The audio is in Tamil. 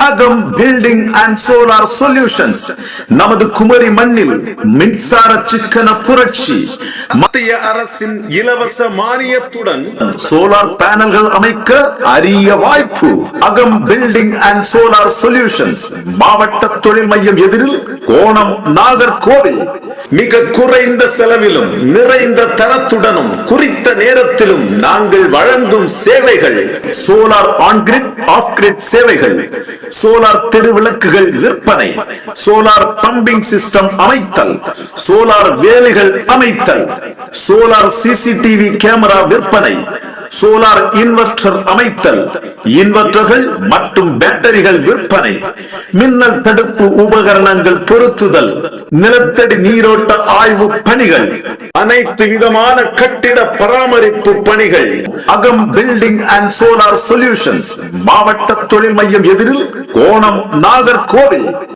அகம் பில்டிங் அண்ட் சோலார் சொல்யூஷன்ஸ் நமது குமரி மண்ணில் மின்சார சிக்கன புரட்சி. மத்திய அரசின் இலவச மானியத்துடன் சோலார் பேனல்கள் அமைக்க அரிய வாய்ப்பு. அகம் பில்டிங் அண்ட் சோலார் சொல்யூஷன்ஸ், மாவட்ட தொழில் மையம் எதிரில், கோணம், நாகர்கோவில். மிக குறைந்த செலவிலும் நிறைந்த தரத்துடனும் குறித்த நேரத்திலும் நாங்கள் வழங்கும் சேவைகள்: solar on grid, of grid சேவைகள், சோலார் தெருவிளக்குகள் விற்பனை, சோலார் பம்பிங் சிஸ்டம் அமைத்தல், சோலார் வேலிகள் அமைத்தல், சோலார் சிசிடிவி கேமரா விற்பனை, சோலார் இன்வெர்டர் அமைத்தல், இன்வெர்டர்கள் மற்றும் பேட்டரிகள் விற்பனை, மின்னல் தடுப்பு உபகரணங்கள் பொருத்துதல், நிலத்தடி நீரோட்ட ஆய்வு பணிகள், அனைத்து விதமான கட்டிட பராமரிப்பு பணிகள். அகம் பில்டிங் அண்ட் சோலார் சொல்யூஷன்ஸ், மாவட்ட தொழில் மையம் எதிரில், கோணம், நாகர்கோவில்.